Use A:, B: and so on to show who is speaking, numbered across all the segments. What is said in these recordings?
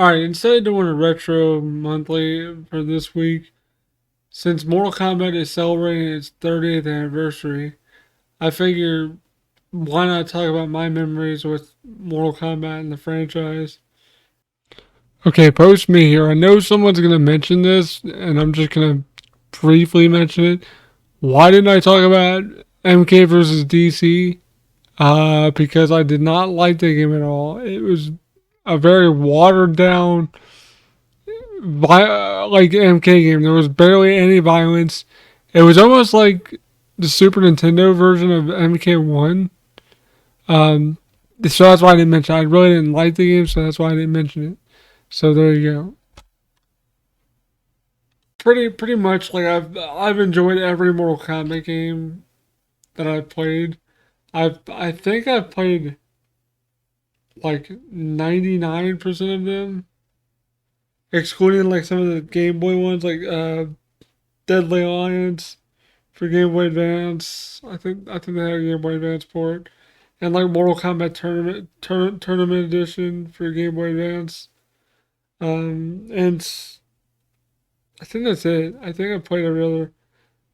A: Alright, instead of doing a retro monthly for this week, since Mortal Kombat is celebrating its 30th anniversary, I figure why not talk about my memories with Mortal Kombat and the franchise? Okay, post me here. I know someone's going to mention this, and I'm just going to briefly mention it. Why didn't I talk about MK versus DC? Because I did not like the game at all. It was a very watered down like MK game. There was barely any violence. It was almost like the Super Nintendo version of MK1. Um, so that's why I didn't mention it. I really didn't like the game, so that's why I didn't mention it. So there you go. Pretty much like I've enjoyed every Mortal Kombat game that I've played. I think I've played like 99% of them, excluding like some of the Game Boy ones, like Deadly Alliance for Game Boy Advance. I think they had a Game Boy Advance port, and like Mortal Kombat Tournament Edition for Game Boy Advance. And I think that's it. I think I played every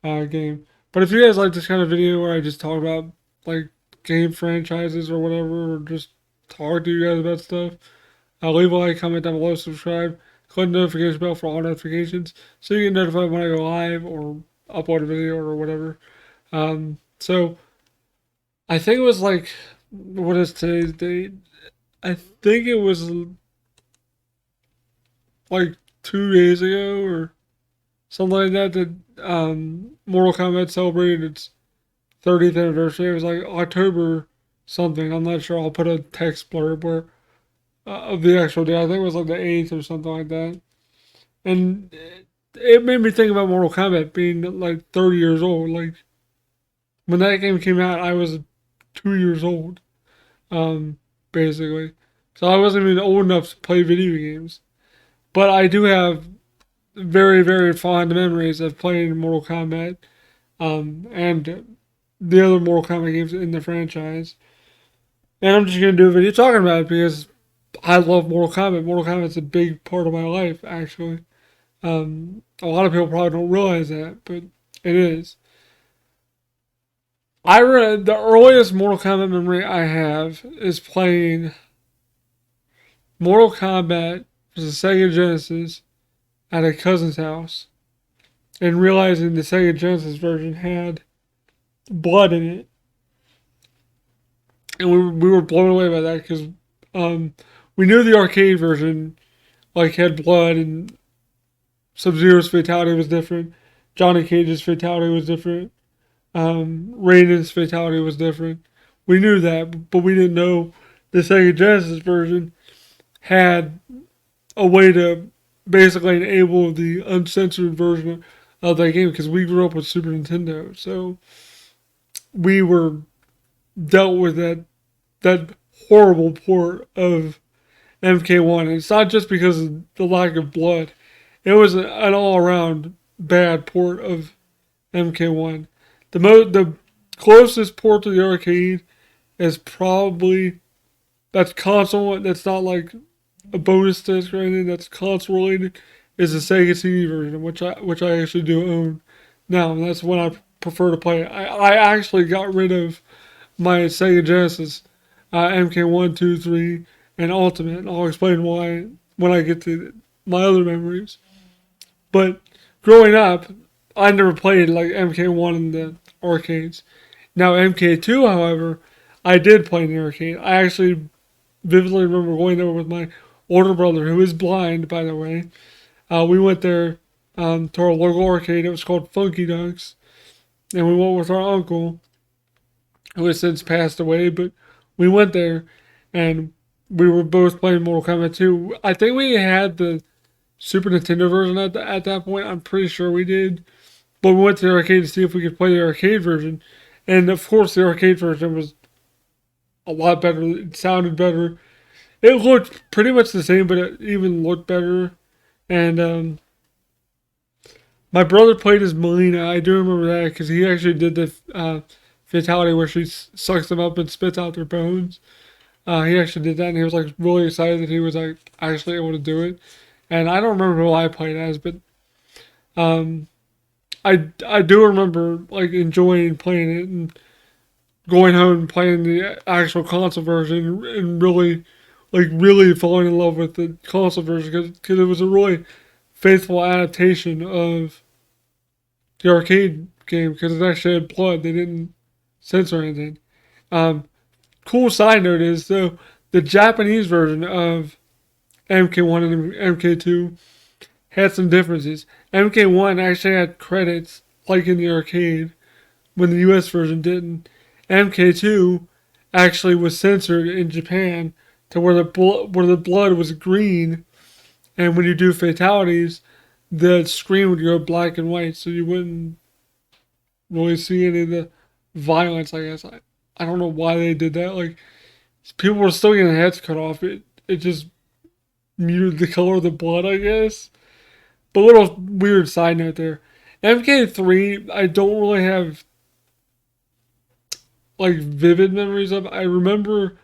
A: other game. But if you guys like this kind of video where I just talk about like game franchises or whatever, or just talk to you guys about stuff, leave a like, comment down below, subscribe, click the notification bell for all notifications so you get notified when I go live or upload a video or whatever. So I think it was like, what is today's date? I think it was like 2 days ago or something like that Mortal Kombat celebrated its 30th anniversary. It was like October something. I'm not sure. I'll put a text blurb where of the actual day. I think it was like the 8th or something like that. And it made me think about Mortal Kombat being like 30 years old. Like when that game came out, I was 2 years old, basically. So I wasn't even old enough to play video games. But I do have very, very fond memories of playing Mortal Kombat and the other Mortal Kombat games in the franchise. And I'm just going to do a video talking about it because I love Mortal Kombat. Mortal Kombat's a big part of my life, actually. A lot of people probably don't realize that, but it is. I read the earliest Mortal Kombat memory I have is playing Mortal Kombat for the Sega Genesis at a cousin's house and realizing the Sega Genesis version had blood in it. And we were blown away by that because we knew the arcade version like had blood and Sub-Zero's fatality was different. Johnny Cage's fatality was different. Raiden's fatality was different. We knew that, but we didn't know the Sega Genesis version had a way to basically enable the uncensored version of that game because we grew up with Super Nintendo, so we were dealt with that horrible port of MK1. And it's not just because of the lack of blood; it was an all-around bad port of MK1. The closest port to the arcade is probably that's console. That's not like a bonus disc or anything. That's console related. Is the Sega CD version, which I actually do own now. And that's when I prefer to play it. I actually got rid of my Sega Genesis MK1, 2, 3, and Ultimate. And I'll explain why when I get to my other memories. But growing up, I never played like MK1 in the arcades. Now MK2, however, I did play in the arcade. I actually vividly remember going there with my older brother, who is blind, by the way. We went there to our local arcade. It was called Funky Dunks. And we went with our uncle, who has since passed away, but we went there and we were both playing Mortal Kombat 2. I think we had the Super Nintendo version at that point. I'm pretty sure we did. But we went to the arcade to see if we could play the arcade version. And of course, the arcade version was a lot better. It sounded better. It looked pretty much the same, but it even looked better. And my brother played as Melina. I do remember that because he actually did the fatality where she sucks them up and spits out their bones. He actually did that, and he was like really excited that he was like actually able to do it. And I don't remember who I played as, but um, I do remember like enjoying playing it and going home and playing the actual console version and really falling in love with the console version because it was a really faithful adaptation of the arcade game because it actually had blood. They didn't censor anything. Um, cool side note is though the Japanese version of MK1 and MK2 had some differences. MK1 actually had credits like in the arcade when the US version didn't. MK2 actually was censored in Japan to where the blood was green, and when you do fatalities, the screen would go black and white, so you wouldn't really see any of the violence. I guess I don't know why they did that. Like people were still getting their heads cut off. It just muted the color of the blood, I guess. But a little weird side note there. MK3, I don't really have like vivid memories of. I remember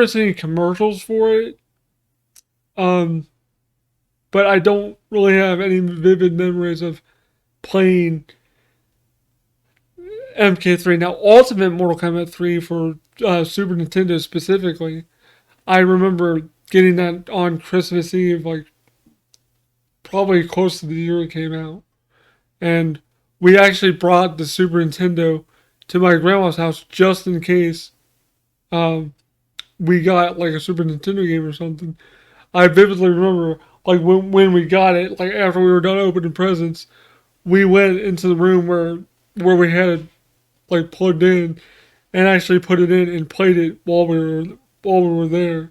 A: seeing commercials for it. Um, but I don't really have any vivid memories of playing MK3. Now, Ultimate Mortal Kombat 3 for Super Nintendo specifically, I remember getting that on Christmas Eve, like probably close to the year it came out. And we actually brought the Super Nintendo to my grandma's house just in case um, we got like a Super Nintendo game or something. I vividly remember like when we got it, like after we were done opening presents, we went into the room where we had it like plugged in and actually put it in and played it while we were there.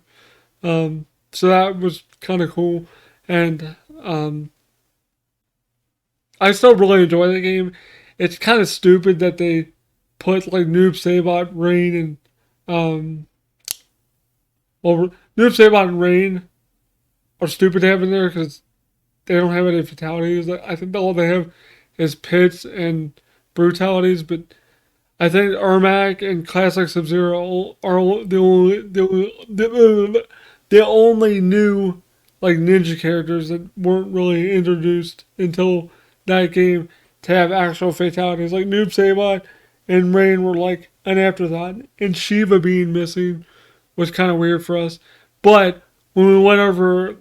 A: So that was kind of cool, and I still really enjoy the game. It's kind of stupid that they put like Noob Saibot, Rain, and um, well, Noob Saibot and Rain are stupid to have in there because they don't have any fatalities. I think all they have is pits and brutalities, but I think Ermac and Classic Sub Zero are the only new like ninja characters that weren't really introduced until that game to have actual fatalities. Like Noob Saibot and Rain were like an afterthought, and Shiva being missing was kind of weird for us. But when we went over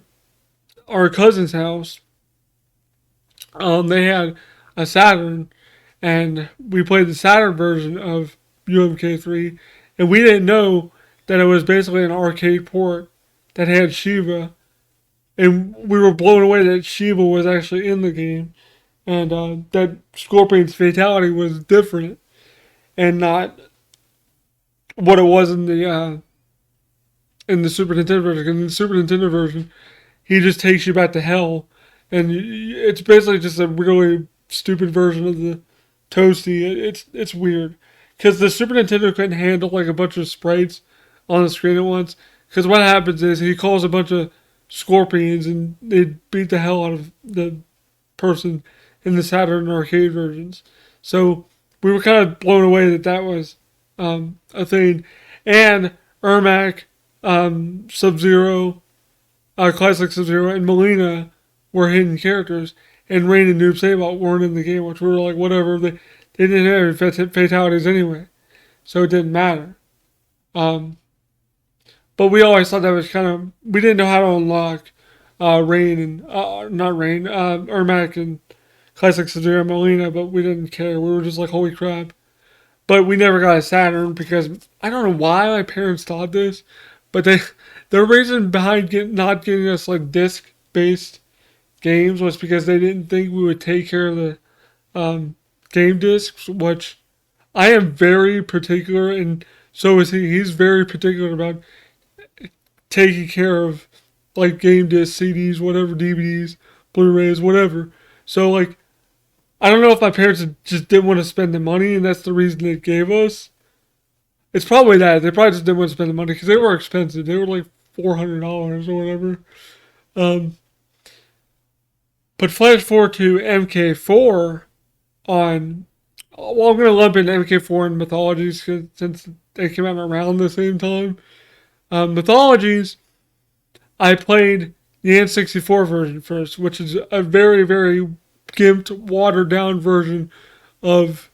A: our cousin's house, they had a Saturn, and we played the Saturn version of UMK3, and we didn't know that it was basically an arcade port that had Shiva, and we were blown away that Shiva was actually in the game, and that Scorpion's fatality was different and not what it was in the Super Nintendo version. In the Super Nintendo version, he just takes you back to hell, and it's basically just a really stupid version of the Toasty. It's weird because the Super Nintendo couldn't handle like a bunch of sprites on the screen at once. Because what happens is he calls a bunch of scorpions and they beat the hell out of the person in the Saturn arcade versions. So we were kind of blown away that that was a thing. And Ermac, Sub Zero, Classic Sub Zero, and Melina were hidden characters. And Rain and Noob Saibot weren't in the game, which we were like, whatever. They didn't have fatalities anyway. So it didn't matter. But we always thought that was kind of, we didn't know how to unlock Rain and, not Rain, Ermac and Classic Sub-Zero and Melina, but we didn't care. We were just like, holy crap. But we never got a Saturn because I don't know why my parents thought this, but the reason behind not getting us like disc-based games was because they didn't think we would take care of the game discs, which I am very particular, and so is he. He's very particular about taking care of like game discs, CDs, whatever, DVDs, Blu-rays, whatever. So like, I don't know if my parents just didn't want to spend the money, and that's the reason they gave us. It's probably that they probably just didn't want to spend the money because they were expensive. They were like $400 or whatever. Um, but flash forward to MK4 on well, I'm gonna lump in MK4 and Mythologies since they came out around the same time. Mythologies, I played the N64 version first, which is a very, very gimped, watered down version of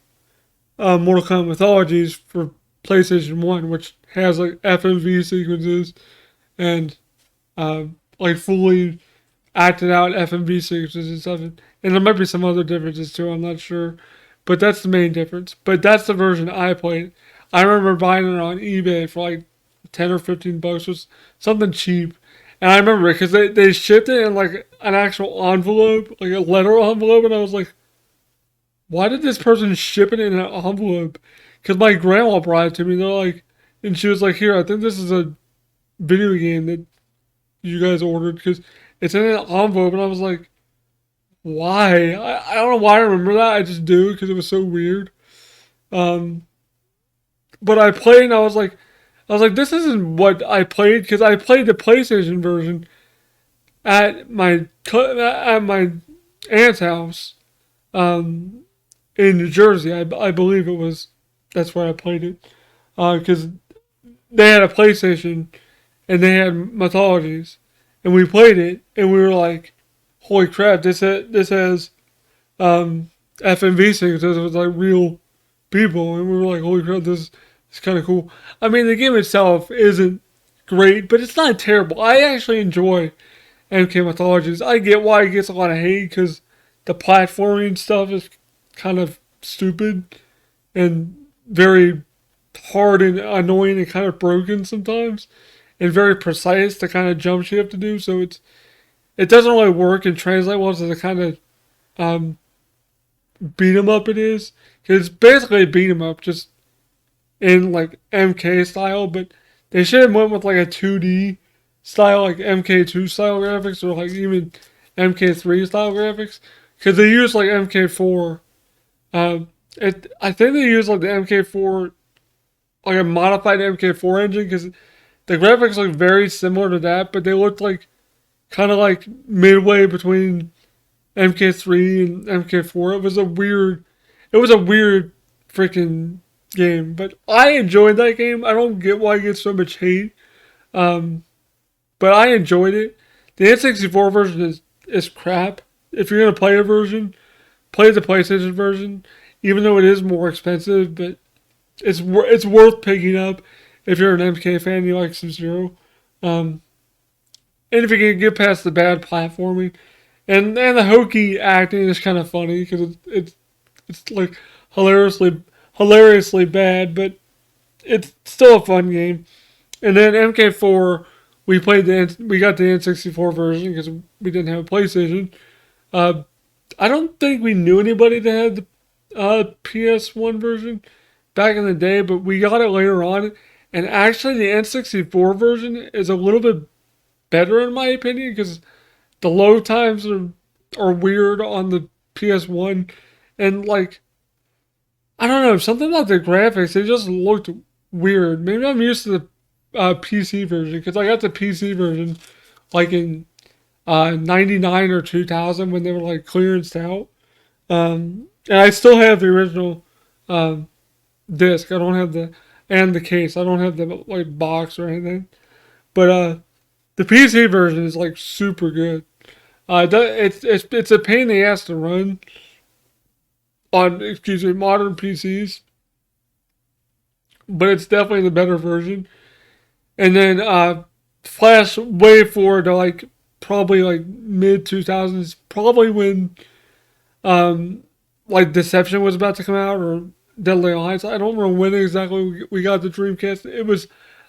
A: Mortal Kombat Mythologies for PlayStation 1, which has like FMV sequences and like fully acted out FMV sequences and stuff. And there might be some other differences too, I'm not sure. But that's the main difference. But that's the version I played. I remember buying it on eBay for like 10 or 15 bucks, was something cheap. And I remember it because they shipped it in like an actual envelope, like a letter envelope, and I was like, why did this person ship it in an envelope? Because my grandma brought it to me. They're like, and she was like, here, I think this is a video game that you guys ordered because it's in an envelope. And I was like, why? I don't know why I remember that. I just do because it was so weird. Um, but I played and I was like, this isn't what I played because I played the PlayStation version at my aunt's house in New Jersey. I believe it was that's where I played it because they had a PlayStation and they had Mythologies and we played it and we were like, holy crap! This has FMV signatures with like real people, and we were like, holy crap, this is kind of cool. I mean, the game itself isn't great, but it's not terrible. I actually enjoy MK Mythologies. I get why it gets a lot of hate because the platforming stuff is kind of stupid and very hard and annoying and kind of broken sometimes, and very precise the kind of jumps you have to do. So it doesn't really work and translate well to the kind of um, beat 'em up it is. Cause it's basically a beat 'em up, just in like MK style. But they should have went with like a 2D style, like MK2 style graphics, or like even MK3 style graphics. Cause they use like MK4. I think they use like the MK4, like a modified MK4 engine, because the graphics look very similar to that, but they look like kind of like midway between MK3 and MK4. It was a weird freaking game, but I enjoyed that game. I don't get why it gets so much hate, um, but I enjoyed it. The N64 version is crap. If you're gonna play a version, play the PlayStation version, even though it is more expensive. But it's worth picking up if you're an MK fan. You like Sub-Zero, um, and if you can get past the bad platforming. And the hokey acting is kind of funny because it's like hilariously bad, but it's still a fun game. And then MK4, we got the N64 version because we didn't have a PlayStation. Uh, I don't think we knew anybody that had the PS1 version back in the day, but we got it later on. And actually, the N64 version is a little bit better in my opinion because the load times are weird on the PS1, and like I don't know, something about the graphics, they just looked weird. Maybe I'm used to the PC version because I got the PC version like in '99 or 2000 when they were like clearanced out, and I still have the original um, disc. I don't have the case. I don't have the like box or anything, but the PC version is like super good. It's a pain in the ass to run on modern PCs, but it's definitely the better version. And then flash way forward to like probably like mid 2000s, probably when um like Deception was about to come out or Deadly Alliance. I don't remember when exactly we got the Dreamcast. It was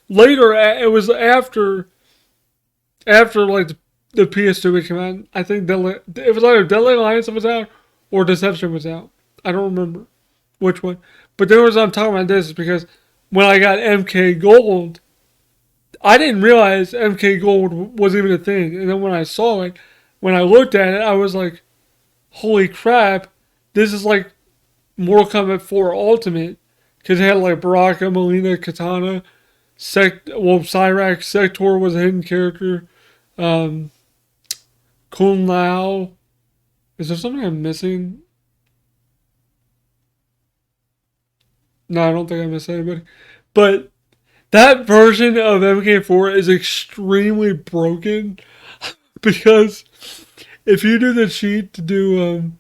A: later. It was after like the PS2 would come out. I think it was either Deadly Alliance was out or Deception was out. I don't remember which one. But the reason I'm talking about this is because when I got MK Gold, I didn't realize MK Gold was even a thing. And then when I saw it, when I looked at it, I was like, holy crap, this is like Mortal Kombat 4 Ultimate. Because it had like Baraka, Melina, Katana, Cyrax, Sector was a hidden character. Um, Kun Lao. Is there something I'm missing? No, I don't think I missed anybody. But that version of MK4 is extremely broken because if you do the cheat to do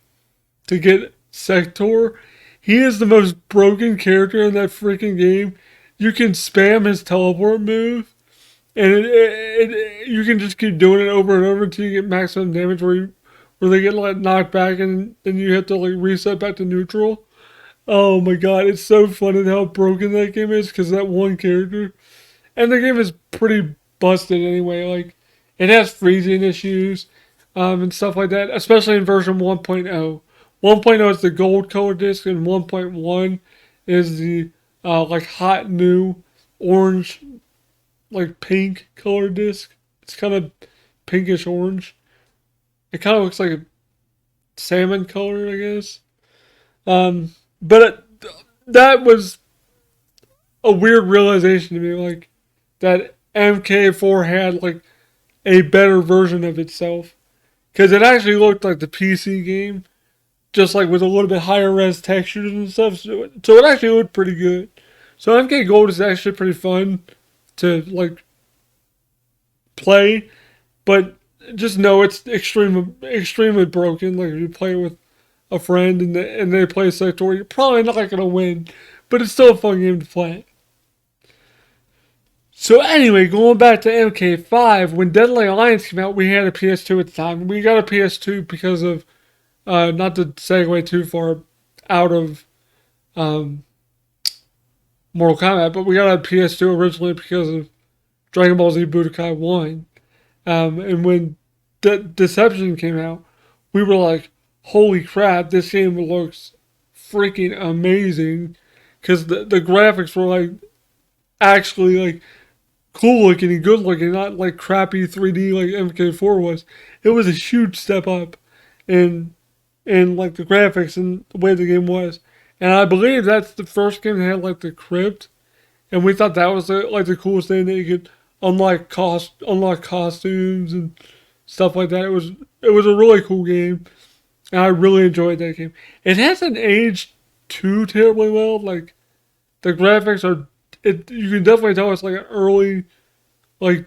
A: to get Sector, he is the most broken character in that freaking game. You can spam his teleport move, and you can just keep doing it over and over until you get maximum damage, where they get like knocked back, and then you have to like reset back to neutral. Oh my god, it's so funny how broken that game is because that one character. And the game is pretty busted anyway. Like, it has freezing issues and stuff like that, especially in version 1.0. 1.0 is the gold color disc, and 1.1 is the like hot new orange, like pink color disc. It's kind of pinkish orange. It kind of looks like a salmon color, I guess. But that was a weird realization to me. Like, that MK4 had like a better version of itself because it actually looked like the PC game, just like with a little bit higher res textures and stuff. So it actually looked pretty good. So MK Gold is actually pretty fun to like play, but just know it's extremely broken. Like if you play with a friend and they play Sector, you're probably not gonna win, but it's still a fun game to play. So anyway, going back to MK5, when Deadly Alliance came out, we had a PS2 at the time. We got a PS2 because of, not to segue too far out of um, Mortal Kombat, but we got a PS2 originally because of Dragon Ball Z Budokai 1. And when Deception came out, we were like, holy crap, this game looks freaking amazing. Because the graphics were like, actually like, cool looking and good looking, not like crappy 3D like MK4 was. It was a huge step up in like the graphics and the way the game was. And I believe that's the first game that had like the crypt, and we thought that was like the coolest thing that you could unlock costumes and stuff like that. It was a really cool game, and I really enjoyed that game. It hasn't aged too terribly well. Like the graphics are, you can definitely tell it's like an early like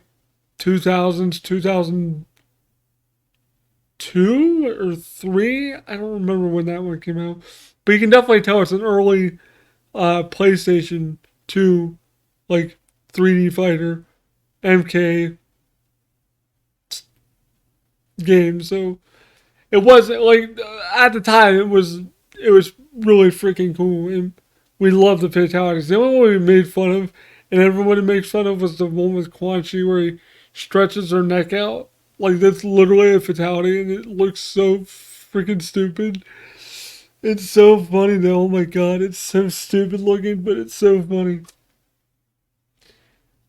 A: 2000s, 2002 or 3. I don't remember when that one came out, but you can definitely tell it's an early PlayStation 2 like 3D fighter MK game. So it was like at the time it was really freaking cool, and we loved the fatalities. The only one we made fun of, and everybody makes fun of, was the one with Quan Chi where he stretches her neck out. Like that's literally a fatality, and it looks so freaking stupid. It's so funny though. Oh my god, it's so stupid looking, but it's so funny.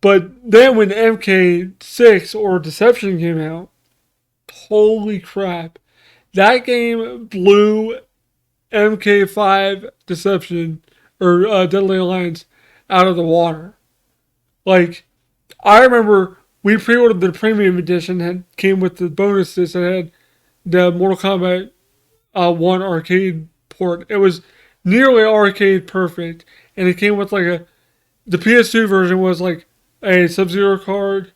A: But then when MK6 or Deception came out, holy crap, that game blew MK5 Deception or Deadly Alliance out of the water. Like, I remember we pre-ordered the premium edition that came with the bonuses that had the Mortal Kombat 1 arcade port. It was nearly arcade perfect, and it came with like the PS2 version was like a Sub-Zero card.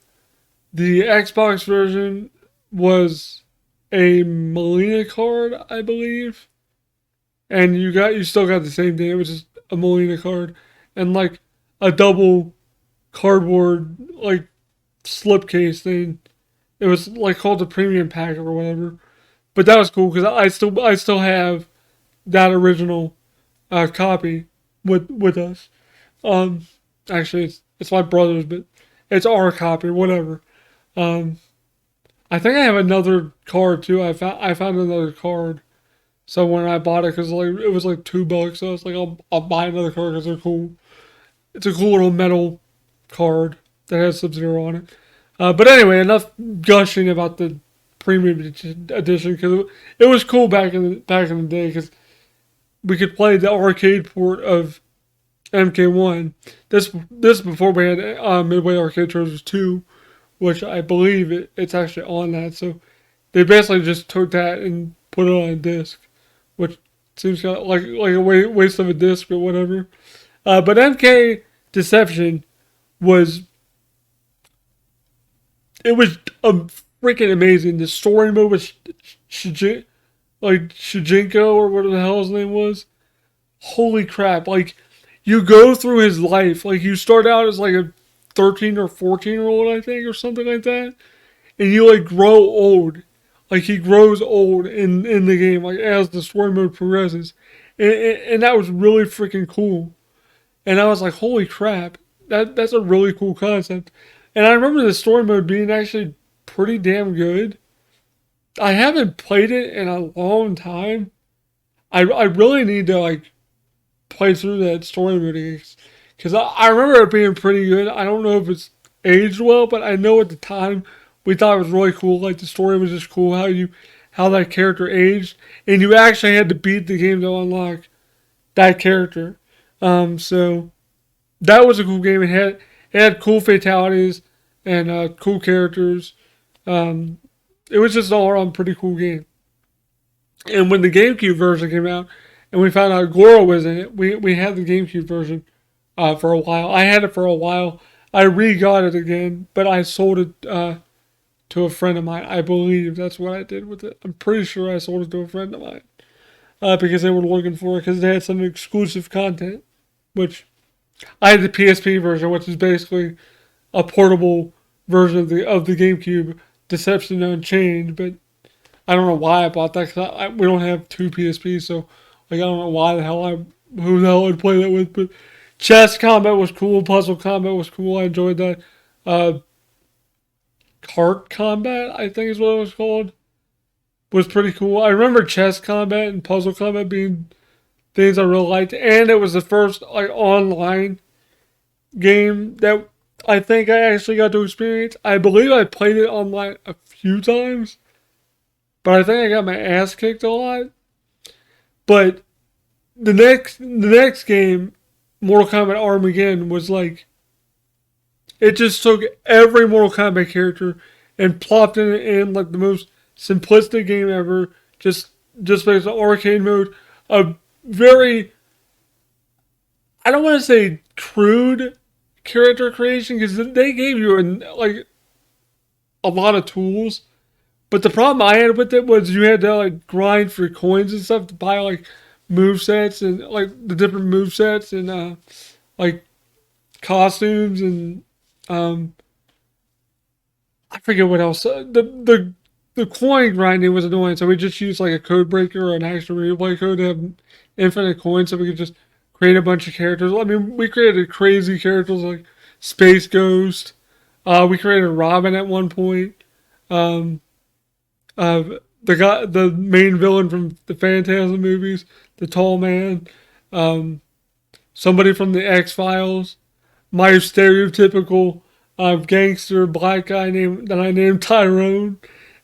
A: The Xbox version was a Molina card, I believe. And you still got the same thing. It was just a Molina card and like a double cardboard like slipcase thing. It was like called the premium pack or whatever. But that was cool because I still have that original copy with us. Um, Actually, it's my brother's, but it's our copy, whatever. Um, I think I have another card too. I found another card. So when I bought it, because like it was like $2, so I was like, I'll buy another card because they're cool. It's a cool little metal card that has Sub-Zero on it. But anyway, enough gushing about the premium edition because it was cool back in the day because we could play the arcade port of MK1. This before we had Midway Arcade Treasures 2, which I believe it's actually on that. So they basically just took that and put it on a disc, which seems kind of like a waste of a disc or whatever. But MK Deception was it was freaking amazing. The story mode was Shijinko or whatever the hell his name was. Holy crap! Like you go through his life. Like you start out as like a 13 or 14-year-old, I think, or something like that, and you like grow old. Like he grows old in the game, like as the story mode progresses, and that was really freaking cool. And I was like, holy crap, that's a really cool concept. And I remember the story mode being actually pretty damn good. I haven't played it in a long time. I really need to like play through that story mode because I remember it being pretty good. I don't know if it's aged well, but I know at the time we thought it was really cool. Like the story was just cool how that character aged, and you actually had to beat the game to unlock that character. So that was a cool game. It had cool fatalities and cool characters. Um, it was just all around pretty cool game. And when the GameCube version came out, and we found out Goro was in it, we had the GameCube version for a while. I had it for a while. I re-got it again, but I sold it to a friend of mine. I believe that's what I did with it. I'm pretty sure I sold it to a friend of mine because they were looking for it because they had some exclusive content, which I had the PSP version, which is basically a portable version of the GameCube Deception Unchained. But I don't know why I bought that because we don't have two PSPs, so like I don't know who the hell I'd play that with. But chess combat was cool, puzzle combat was cool. I enjoyed that. Uh, Cart combat, I think is what it was called, was pretty cool. I remember chess combat and puzzle combat being things I really liked, and it was the first like online game that I think I actually got to experience. I believe I played it online a few times, but I think I got my ass kicked a lot. But the next game, Mortal Kombat Armageddon, was like it just took every Mortal Kombat character and plopped it in like the most simplistic game ever. Just based on arcade mode, a very I don't want to say crude character creation because they gave you like a lot of tools. But the problem I had with it was you had to like grind for coins and stuff to buy like move sets and like the different move sets and like costumes and um I forget what else. The coin grinding was annoying, so we just used like a code breaker or an extra replay code to have infinite coins, so we could just create a bunch of characters. I mean, we created crazy characters like Space Ghost. We created Robin at one point. Um, the main villain from the Phantasm movies, the tall man. Um, Somebody from the X Files. My stereotypical gangster black guy that I named Tyrone.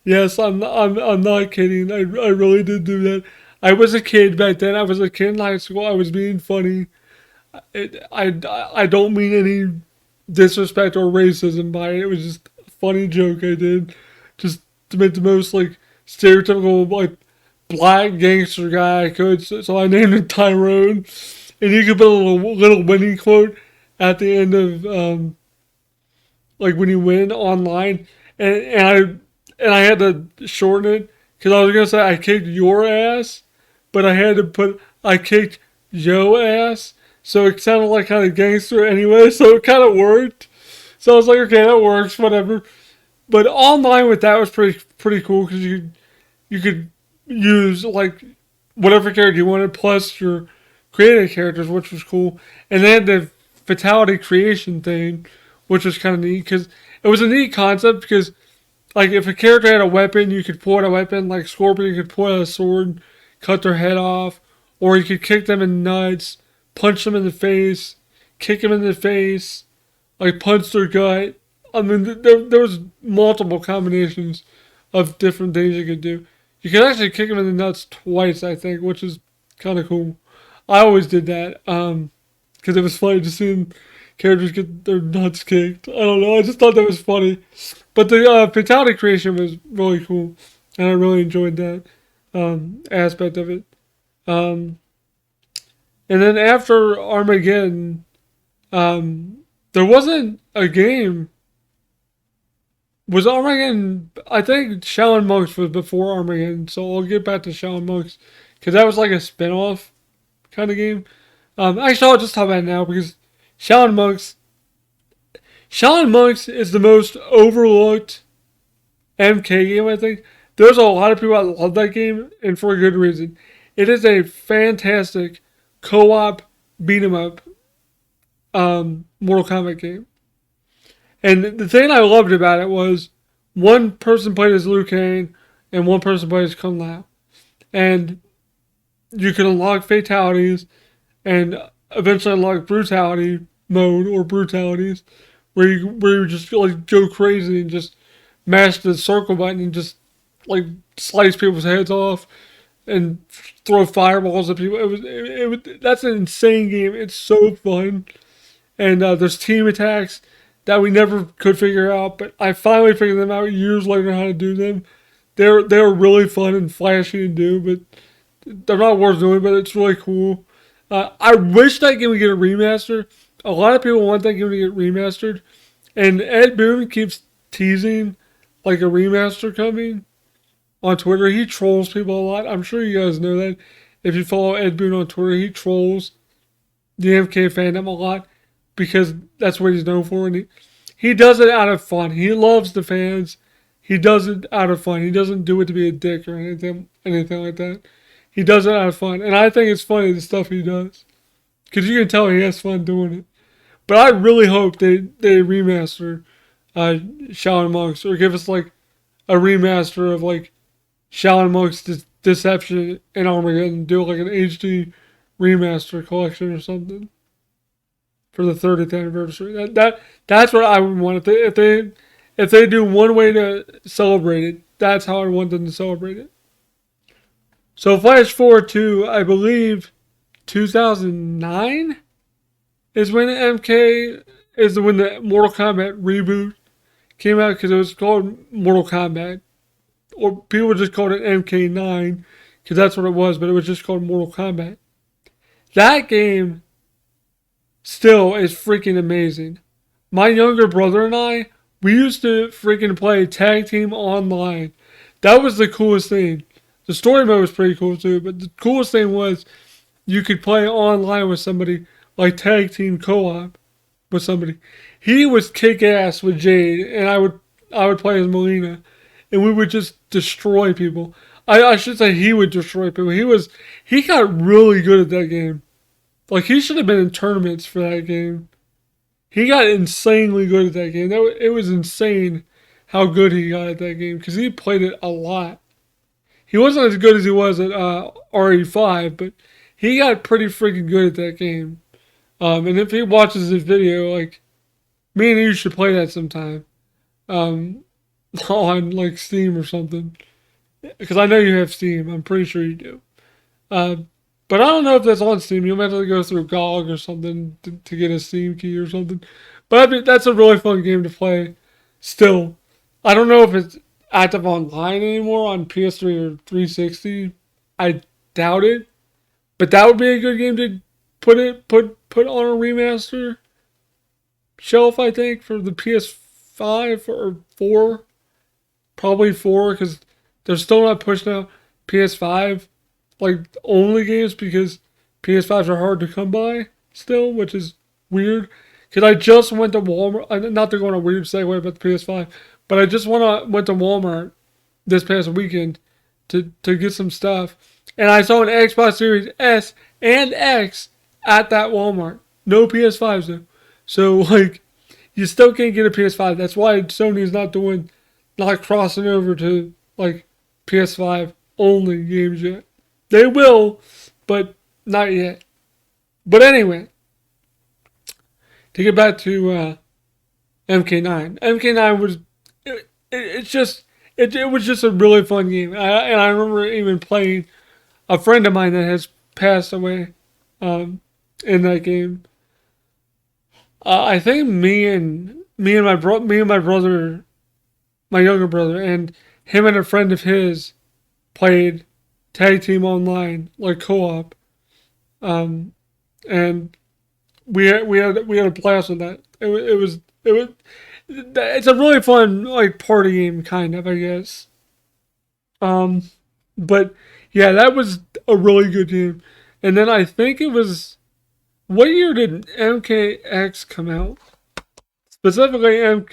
A: Yes, I'm not kidding. I really did do that. I was a kid back then. I was a kid in high school. I was being funny. I don't mean any disrespect or racism by it. It was just a funny joke I did, just to make the most like stereotypical like black gangster guy I could. So I named him Tyrone, and you could put a little winning quote at the end of like when you win online, and I had to shorten it because I was gonna say I kicked your ass, but I had to put I kicked yo ass, so it sounded like kind of gangster anyway, so it kind of worked. So I was like, okay, that works, whatever. But online with that was pretty cool because you could use like whatever character you wanted plus your creative characters, which was cool. And they had the Fatality Creation thing, which was kind of neat because it was a neat concept because like if a character had a weapon, you could pull out a weapon like Scorpion. You could pull out a sword, cut their head off, or you could kick them in the nuts, punch them in the face, kick them in the face, like punch their gut. I mean, there was multiple combinations of different things you could do. You could actually kick them in the nuts twice, I think, which is kind of cool. I always did that because it was funny to see characters get their nuts kicked. I don't know. I just thought that was funny. But the fatality creation was really cool, and I really enjoyed that aspect of it. Um, And then after Armageddon, there wasn't a game. Was Armageddon? I think Shaolin Monks was before Armageddon, so I'll get back to Shaolin Monks because that was like a spin-off kind of game. Actually, I'll just talk about it now because Shaolin Monks. Shaolin Monks is the most overlooked MK game, I think. There's a lot of people that love that game, and for a good reason. It is a fantastic co-op beat 'em up Mortal Kombat game. And the thing I loved about it was one person played as Liu Kang and one person played as Kung Lao. And you can unlock fatalities and eventually unlock brutality mode or brutalities where you just like go crazy and just mash the circle button and just like slice people's heads off and throw fireballs at people. It was that's an insane game. It's so fun, and there's team attacks that we never could figure out, but I finally figured them out years later how to do them. They're really fun and flashy to do, but they're not worth doing. But it's really cool. I wish that game would get a remaster. A lot of people want that game to get remastered, and Ed Boon keeps teasing like a remaster coming on Twitter. He trolls people a lot. I'm sure you guys know that. If you follow Ed Boon on Twitter, he trolls the MK fandom a lot because that's what he's known for. And he does it out of fun. He loves the fans. He does it out of fun. He doesn't do it to be a dick or anything like that. He does it out of fun. And I think it's funny, the stuff he does. Because you can tell he has fun doing it. But I really hope they remaster Shaolin Monks or give us like a remaster of like Shaolin Monks Deception and Armageddon. Do like an HD remaster collection or something for the 30th anniversary. That's what I would want. If they do one way to celebrate it, that's how I want them to celebrate it. So flash forward to, I believe, 2009 is when when the Mortal Kombat reboot came out because it was called Mortal Kombat, or people just called it Mk9 because that's what it was, but it was just called Mortal Kombat. That game still is freaking amazing. My younger brother and I, we used to freaking play tag team online. That was the coolest thing. The story mode was pretty cool too, but the coolest thing was you could play online with somebody, like tag team co-op with somebody. He was kick ass with Jade, and I would play as Melina, and we would just destroy people. I should say he would destroy people. He got really good at that game. Like he should have been in tournaments for that game. He got insanely good at that game. It was insane how good he got at that game because he played it a lot. He wasn't as good as he was at RE5, but he got pretty freaking good at that game. And if he watches this video, like, me and you should play that sometime. On, like, Steam or something. Because I know you have Steam. I'm pretty sure you do. But I don't know if that's on Steam. You'll have to go through GOG or something to get a Steam key or something. But I mean, that's a really fun game to play still. I don't know if it's active online anymore on PS3 or 360. I doubt it. But that would be a good game to put on a remaster shelf, I think, for the PS5 or 4. Probably 4, because they're still not pushing out PS5 like only games because PS5s are hard to come by still, which is weird. Because I just went to Walmart, not to go on a weird segue about the PS5, but I just went to Walmart this past weekend to get some stuff. And I saw an Xbox Series S and X at that Walmart. No PS5s though. So like, you still can't get a PS5. That's why Sony's not crossing over to like PS5 only games yet. They will, but not yet. But anyway, to get back to MK9. MK9 was it was just a really fun game. And I remember even playing a friend of mine that has passed away in that game. I think me and my brother, my younger brother, and him and a friend of his played tag team online, like co-op. and we had a blast with that. It was it's a really fun like party game kind of, I guess. Um, but yeah, that was a really good game. And then I think it was, what year did MKX come out? Specifically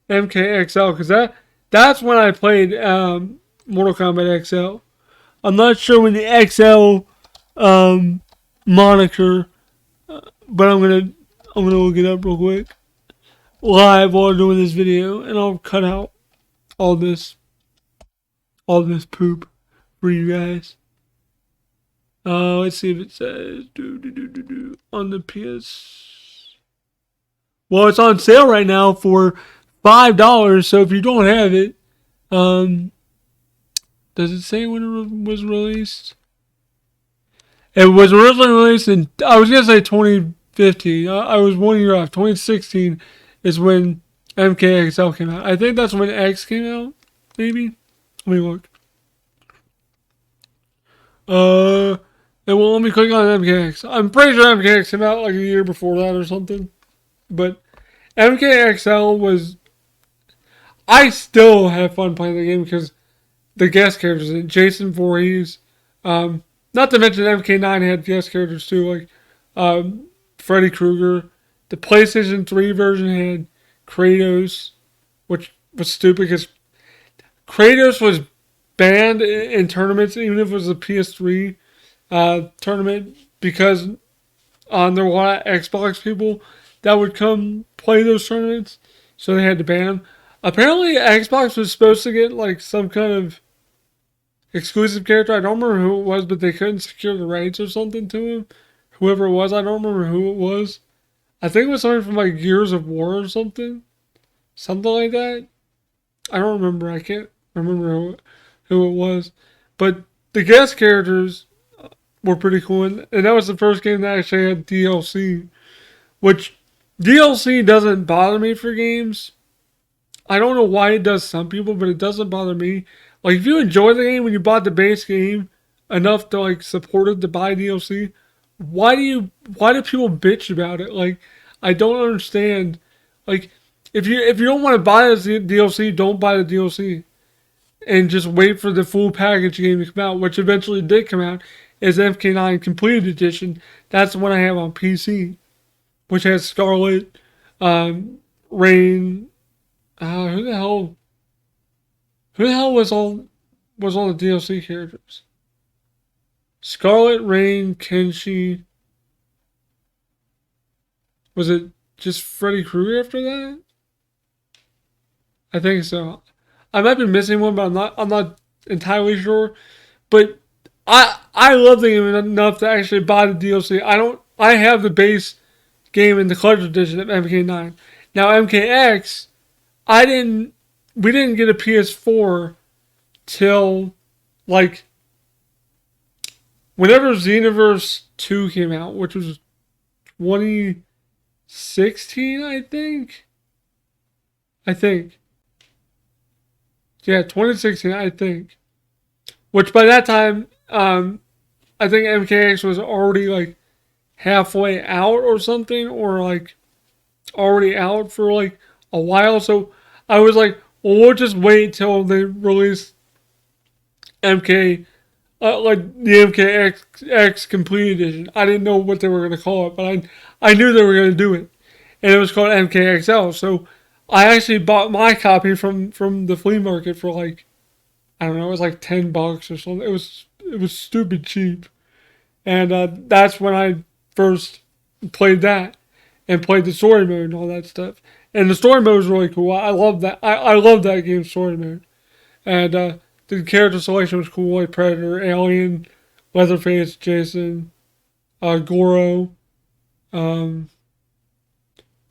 A: MKXL, because that's when I played Mortal Kombat XL. I'm not sure when the XL um, moniker, but I'm gonna look it up real quick live while doing this video, and I'll cut out all this all this poop for you guys. Let's see if it says on the PS. Well, it's on sale right now for $5. So if you don't have it, does it say when it was released? It was originally released in, I was gonna say 2015. I was 1 year off. 2016 is when MKXL came out. I think that's when X came out. Maybe. Let me look. It won't let me click on MKX. I'm pretty sure MKX came out like a year before that or something. But MKXL was. I still have fun playing the game because the guest characters in it, Jason Voorhees. Not to mention Mk9 had guest characters too, like Freddy Krueger. The PlayStation 3 version had Kratos, which was stupid because Kratos was banned in tournaments, even if it was a PS3 tournament, because there were a lot of Xbox people that would come play those tournaments, so they had to ban him. Apparently, Xbox was supposed to get like some kind of exclusive character. I don't remember who it was, but they couldn't secure the rights or something to him. Whoever it was, I don't remember who it was. I think it was something from like Gears of War or something like that. I don't remember. I can't remember who it was, but the guest characters were pretty cool, and that was the first game that actually had DLC, which DLC doesn't bother me for games. I don't know why it does some people, but it doesn't bother me. Like, if you enjoy the game when you bought the base game enough to like support it to buy DLC, why do people bitch about it? Like, I don't understand. Like, if you don't want to buy the DLC, don't buy the DLC. And just wait for the full package game to come out, which eventually did come out, is Mk9 Complete Edition. That's the one I have on PC, which has Scarlet, Rain. Who the hell was all the DLC characters? Scarlet, Rain, Kenshi. Was it just Freddy Krueger after that? I think so. I might be missing one, but I'm not entirely sure. But I love the game enough to actually buy the DLC. I have the base game in the Collector's Edition of Mk9. Now MKX, we didn't get a PS4 till like whenever Xenoverse 2 came out, which was 2016, I think. Yeah, 2016, I think. Which by that time, I think MKX was already like halfway out or something, or like already out for like a while. So I was like, well, we'll just wait till they release MK, like the MKX Complete Edition. I didn't know what they were going to call it, but I knew they were going to do it. And it was called MKXL. So I actually bought my copy from the flea market for like, I don't know, it was like $10 or something. It was stupid cheap. And that's when I first played that and played the story mode and all that stuff. And the story mode was really cool. I love that. I love that game's story mode. And the character selection was cool, like Predator, Alien, Leatherface, Jason, Goro. Trying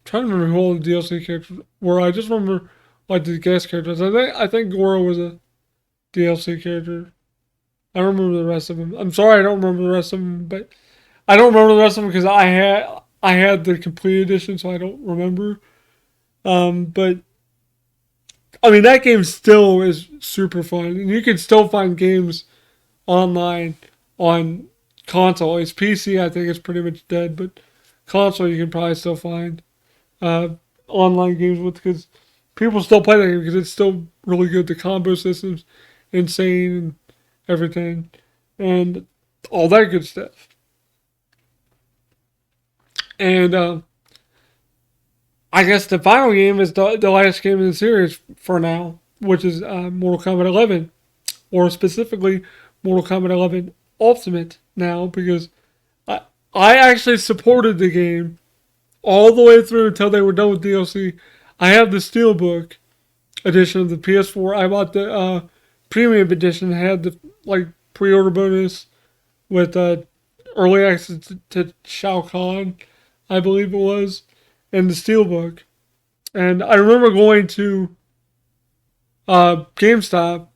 A: to remember who all the DLC characters were. I just remember like the guest characters. I think Goro was a DLC character. I don't remember the rest of them. I'm sorry I don't remember the rest of them, but I don't remember the rest of them because I had the complete edition, so I don't remember. But I mean that game still is super fun, and you can still find games online on console. It's PC, I think, is pretty much dead, but console you can probably still find uh, online games with, because people still play that game because it's still really good. The combo system's insane and everything, and all that good stuff. And I guess the final game is the last game in the series for now, which is Mortal Kombat 11, or specifically Mortal Kombat 11 Ultimate now, because I, I actually supported the game all the way through until they were done with DLC. I have the Steelbook edition of the PS4. I bought the premium edition, had the like pre-order bonus with early access to Shao Kahn, I believe it was, and the Steelbook. And I remember going to GameStop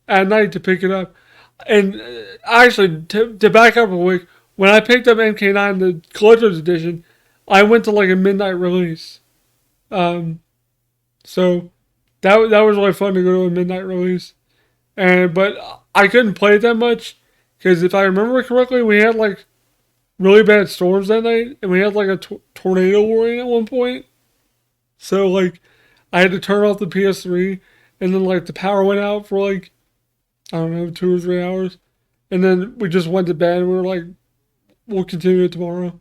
A: at night to pick it up. And actually, to back up a week, when I picked up Mk9 the Collectors Edition, I went to like a midnight release. Um, so that was really fun to go to a midnight release. And but I couldn't play it that much because if I remember correctly, we had like really bad storms that night, and we had like a tornado warning at one point. So like, I had to turn off the PS3, and then like the power went out for like I don't know 2 or 3 hours, and then we just went to bed. And we were like, we'll continue it tomorrow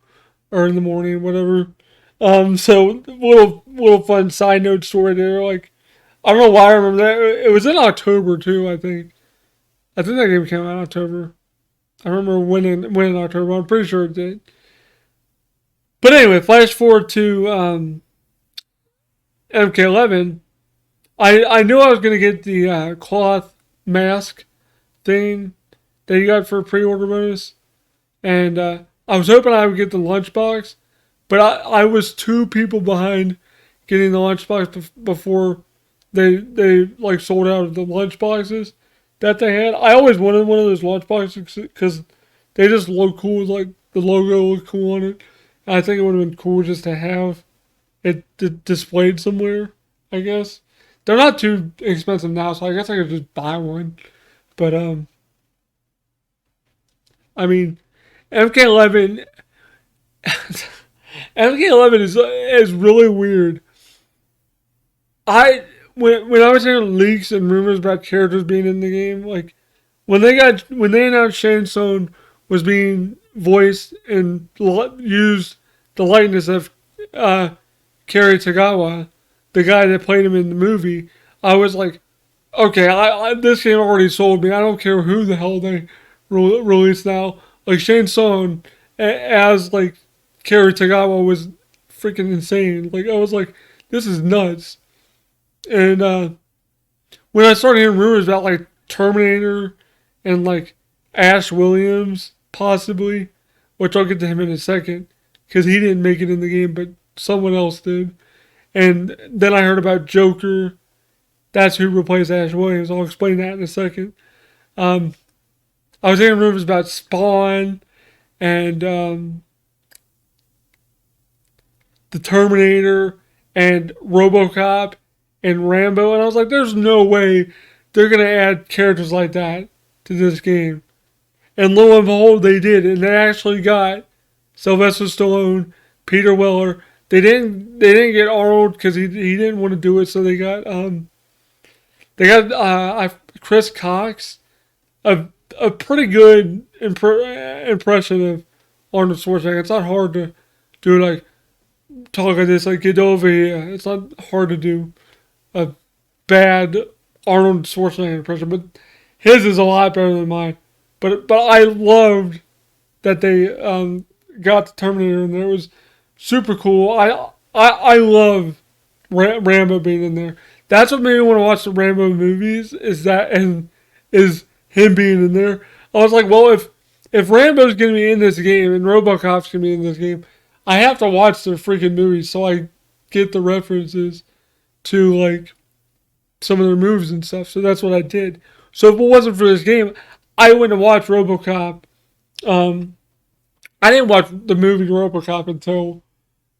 A: or in the morning, whatever. So little fun side note story there. Like, I don't know why I remember that. It was in October too. I think that game came out in October. I remember when in October. I'm pretty sure it did. But anyway, flash forward to MK11. I knew I was gonna get the cloth mask thing that you got for pre-order bonus, and I was hoping I would get the lunchbox, but I was 2 people behind getting the lunchbox before they like sold out of the lunchboxes that they had. I always wanted one of those lunchboxes because they just look cool. Like the logo looked cool on it. And I think it would have been cool just to have it displayed somewhere. I guess they're not too expensive now, so I guess I could just buy one. But I mean, MK11, MK11 is really weird. I when I was hearing leaks and rumors about characters being in the game, like when they announced Shane Stone was being voiced and used the likeness of uh, Kerry Tagawa, the guy that played him in the movie, I was like, okay, this game already sold me. I don't care who the hell they release now. Like Shane Stone as like Kerry Tagawa was freaking insane. Like I was like, this is nuts. And when I started hearing rumors about like Terminator and like Ash Williams possibly, which I'll get to him in a second, because he didn't make it in the game, but someone else did. And then I heard about Joker. That's who replaced Ash Williams. I'll explain that in a second. Um, I was hearing rumors about Spawn and the Terminator and RoboCop and Rambo, and I was like, there's no way they're gonna add characters like that to this game. And lo and behold, they did, and they actually got Sylvester Stallone, Peter Weller. They didn't get Arnold because he didn't want to do it, so they got Chris Cox, a pretty good impression of Arnold Schwarzenegger. It's not hard to do like talk like this, like get over here. It's not hard to do a bad Arnold Schwarzenegger impression, but his is a lot better than mine. But I loved that they got the Terminator in there. It was super cool. I love Rambo being in there. That's what made me want to watch the Rambo movies. Is him being in there. I was like, well, if Rambo's gonna be in this game and RoboCop's gonna be in this game, I have to watch their freaking movies so I get the references to like some of their moves and stuff. So that's what I did. So if it wasn't for this game, I wouldn't have watched RoboCop. I didn't watch the movie RoboCop until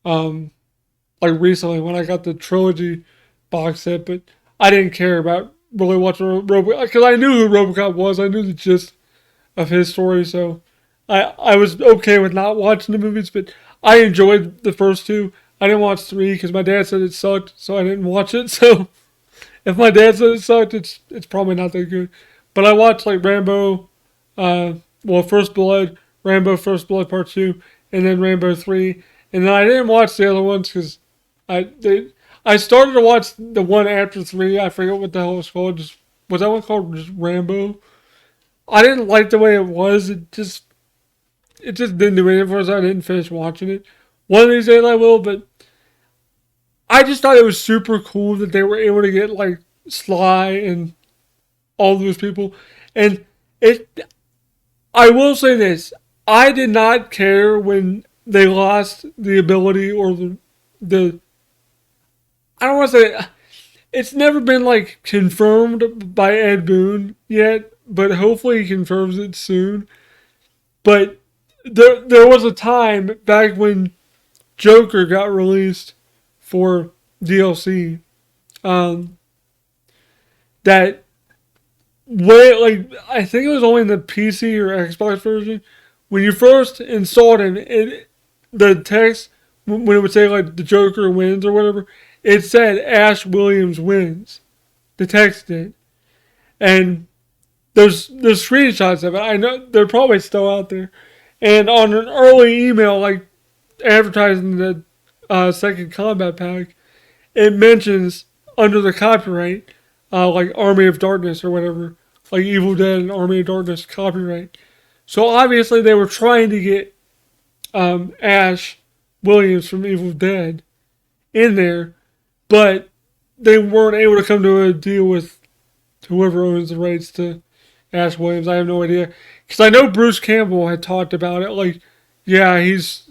A: like recently when I got the trilogy box set, but I didn't care about really watching RoboCop because I knew who RoboCop was. I knew the gist of his story, so I was okay with not watching the movies, but I enjoyed the first two. I didn't watch three because my dad said it sucked, so I didn't watch it. So if my dad said it sucked, it's probably not that good. But I watched like Rambo, First Blood, Rambo First Blood Part Two, and then Rambo 3, and then I didn't watch the other ones because I started to watch the one after 3. I forget what the hell it's called. Was that one called just Rambo? I didn't like the way it was. It just didn't do anything for us. I didn't finish watching it. One of these days I will, but I just thought it was super cool that they were able to get like Sly and all those people. And it I will say this. I did not care when they lost the ability or the I don't want to say it's never been like confirmed by Ed Boon yet, but hopefully he confirms it soon. But there was a time back when Joker got released for DLC, um, that way like I think it was only in the PC or Xbox version. When you first installed him, the text when it would say like the Joker wins or whatever, it said Ash Williams wins. The text did, and there's screenshots of it. I know they're probably still out there. And on an early email, like advertising the second combat pack, it mentions under the copyright, like Army of Darkness or whatever, like Evil Dead and Army of Darkness copyright. So obviously they were trying to get Ash Williams from Evil Dead in there, but they weren't able to come to a deal with whoever owns the rights to Ash Williams. I have no idea, because I know Bruce Campbell had talked about it. Like, yeah, he's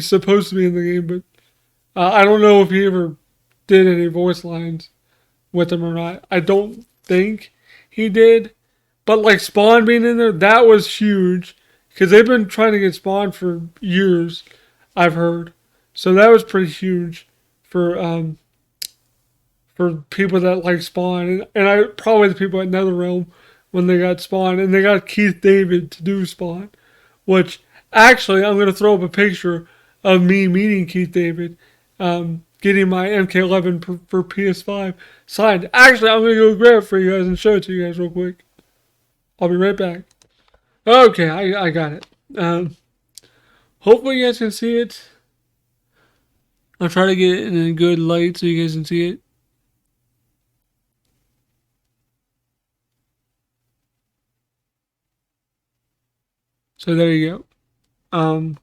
A: supposed to be in the game, but I don't know if he ever did any voice lines with him or not. I don't think he did. But like Spawn being in there, that was huge because they've been trying to get Spawn for years. I've heard, so that was pretty huge for people that like Spawn, and I probably the people at NetherRealm when they got Spawn, and they got Keith David to do Spawn, which actually I'm gonna throw up a picture of me meeting Keith David, getting my MK11 for PS5 signed. Actually, I'm gonna go grab it for you guys and show it to you guys real quick. I'll be right back. Okay, I got it. Hopefully you guys can see it. I'll try to get it in a good light so you guys can see it. So there you go.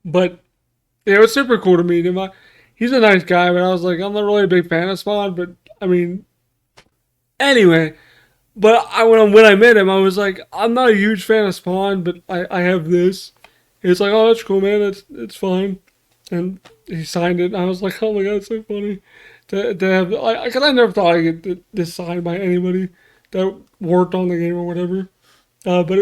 A: But yeah, it was super cool to meet him. He's a nice guy, but I was like, I'm not really a big fan of Spawn. But I mean, anyway. But when I met him, I was like, I'm not a huge fan of Spawn, but I have this. He's like, oh, that's cool, man. It's fine. And he signed it. And I was like, oh my god, it's so funny to have. Because I never thought I'd get this signed by anybody that worked on the game or whatever. But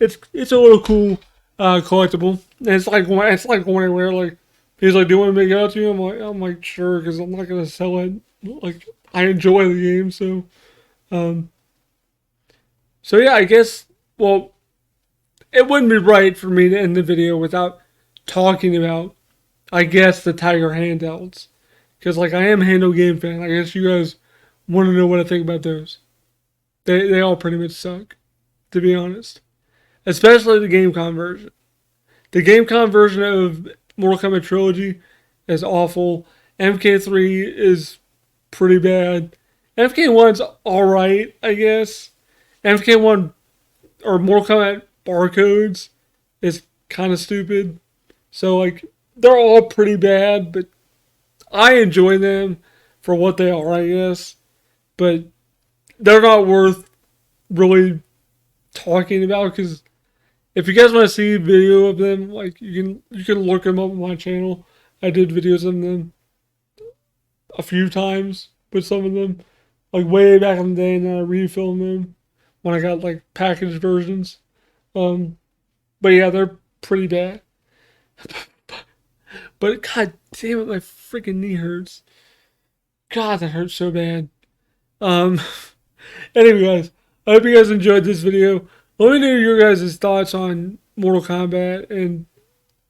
A: it's a little cool collectible. And it's like going anywhere. Like he's like, do you want to make it out to you? I'm like sure, because I'm not gonna sell it. Like I enjoy the game, so. Um, so yeah, I guess, well, it wouldn't be right for me to end the video without talking about, I guess, the Tiger handhelds. Because, like, I am a handheld game fan. I guess you guys want to know what I think about those. They all pretty much suck, to be honest. Especially the GameCom version. The GameCom version of Mortal Kombat Trilogy is awful. MK3 is pretty bad. MK1's alright, I guess. MK1 or Mortal Kombat barcodes is kind of stupid. So, like, they're all pretty bad, but I enjoy them for what they are, I guess. But they're not worth really talking about, because if you guys want to see a video of them, like, you can look them up on my channel. I did videos of them a few times with some of them. Like way back in the day, and then I refilmed them when I got like packaged versions. But yeah, they're pretty bad. But god damn it, my freaking knee hurts. God, that hurts so bad. Um, anyway, guys, I hope you guys enjoyed this video. Let me know your guys' thoughts on Mortal Kombat and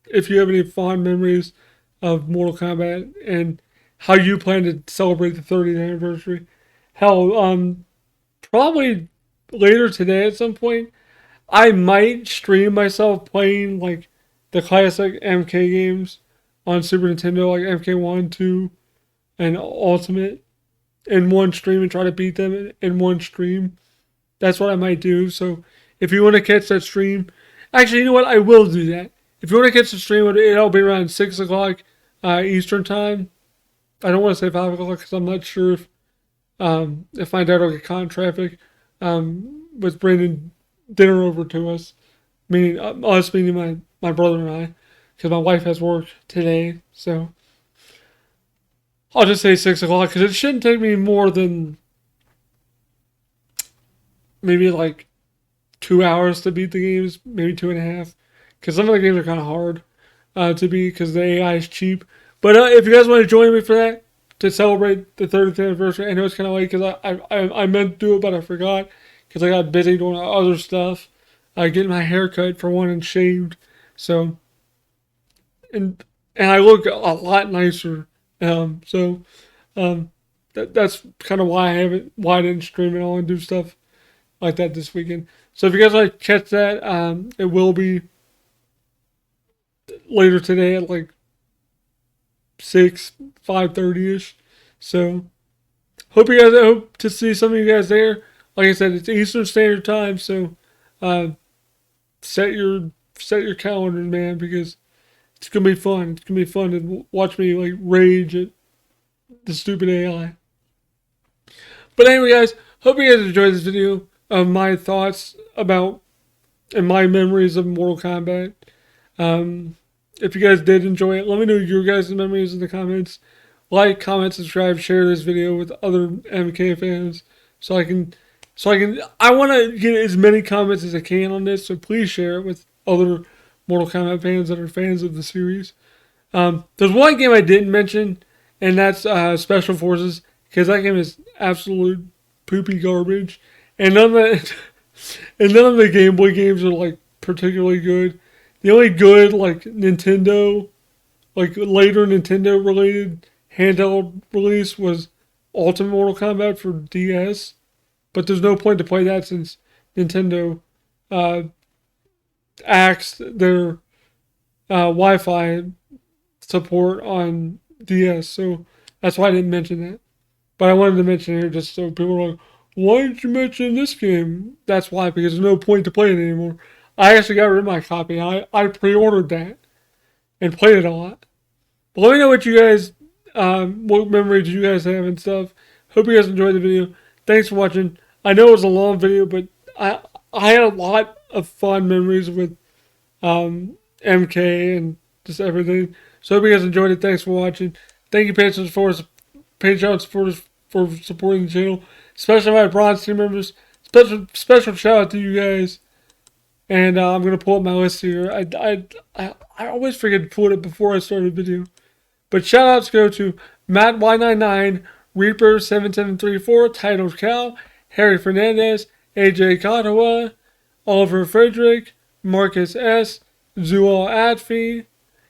A: if you have any fond memories of Mortal Kombat and how you plan to celebrate the 30th anniversary. Hell, probably later today at some point, I might stream myself playing like the classic MK games on Super Nintendo, like MK1, 2, and Ultimate in one stream and try to beat them in one stream. That's what I might do. So if you want to catch that stream, actually, you know what? I will do that. If you want to catch the stream, it'll be around 6 o'clock Eastern time. I don't want to say 5 o'clock because I'm not sure if my dad will get caught in traffic with bringing dinner over to us. Meaning us, meaning my brother and I. Because my wife has work today. So I'll just say 6 o'clock because it shouldn't take me more than maybe like 2 hours to beat the games, maybe 2.5. Because some of the games are kind of hard to beat because the AI is cheap. But if you guys want to join me for that, to celebrate the 30th anniversary, I know it's kind of late because I meant to do it, but I forgot because I got busy doing other stuff. Getting my hair cut for one and shaved. So, and I look a lot nicer. So that's kind of why I didn't stream it all and do stuff like that this weekend. So if you guys like to catch that, it will be later today at like 5:30 ish. So hope to see some of you guys there. Like I said, it's Eastern Standard Time, so set your calendars, man, because it's gonna be fun. It's gonna be fun to watch me like rage at the stupid AI. But anyway, guys, hope you guys enjoyed this video of my thoughts about and my memories of Mortal Kombat. If you guys did enjoy it, let me know your guys' memories in the comments. Like, comment, subscribe, share this video with other MK fans I want to get as many comments as I can on this, so please share it with other Mortal Kombat fans that are fans of the series. There's one game I didn't mention, and that's Special Forces, because that game is absolute poopy garbage, and none of the Game Boy games are like particularly good. The only good like Nintendo, like later Nintendo related handheld release was Ultimate Mortal Kombat for DS, but there's no point to play that since Nintendo axed their Wi-Fi support on DS, so that's why I didn't mention that. But I wanted to mention it here just so people are like, why didn't you mention this game? That's why, because there's no point to play it anymore. I actually got rid of my copy. I pre-ordered that and played it a lot. But let me know what you guys, what memories you guys have and stuff. Hope you guys enjoyed the video. Thanks for watching. I know it was a long video, but I had a lot of fun memories with MK and just everything. So hope you guys enjoyed it. Thanks for watching. Thank you, Patreon supporters for supporting the channel, especially my bronze team members. Special shout out to you guys. And I'm gonna pull up my list here. I always forget to pull it before I start a video. But shout outs go to Matt Y99, Reaper 7734, Titled Cal, Harry Fernandez, AJ Cottowa, Oliver Frederick, Marcus S, Zual Atfi,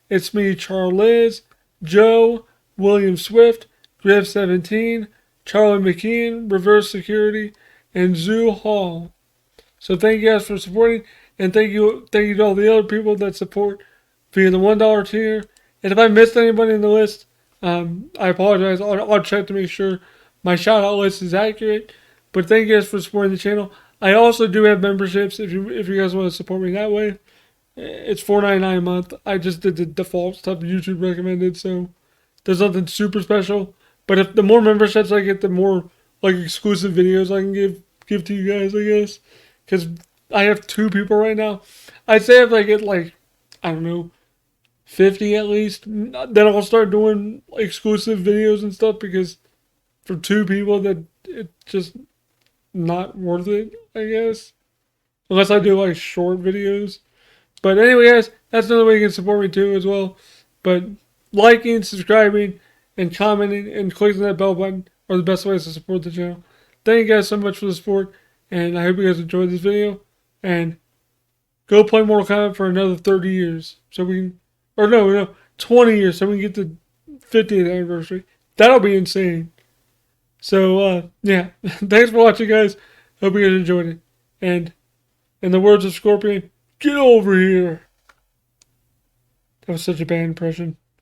A: It's Me Charliz, Joe, William Swift, Griff 17, Charlie McKean, Reverse Security, and Zoo Hall. So thank you guys for supporting, and thank you to all the other people that support via the $1 tier. And if I missed anybody in the list, I apologize. I'll check to make sure my shout out list is accurate. But thank you guys for supporting the channel. I also do have memberships if you guys want to support me that way. It's $4.99 a month. I just did the default stuff YouTube recommended, so there's nothing super special. But if the more memberships I get, the more like exclusive videos I can give to you guys, I guess. Because I have 2 people right now. I'd say if I get like, I don't know, 50 at least, then I'll start doing exclusive videos and stuff, because for 2 people that it's just not worth it, I guess. Unless I do like short videos. But anyway, guys, that's another way you can support me too as well. But liking, subscribing, and commenting, and clicking that bell button are the best ways to support the channel. Thank you guys so much for the support, and I hope you guys enjoyed this video. and go play Mortal Kombat for another 30 years. So we can, or no, 20 years so we can get the 50th anniversary. That'll be insane. So, yeah. Thanks for watching, guys. Hope you guys enjoyed it. And in the words of Scorpion, get over here. That was such a bad impression.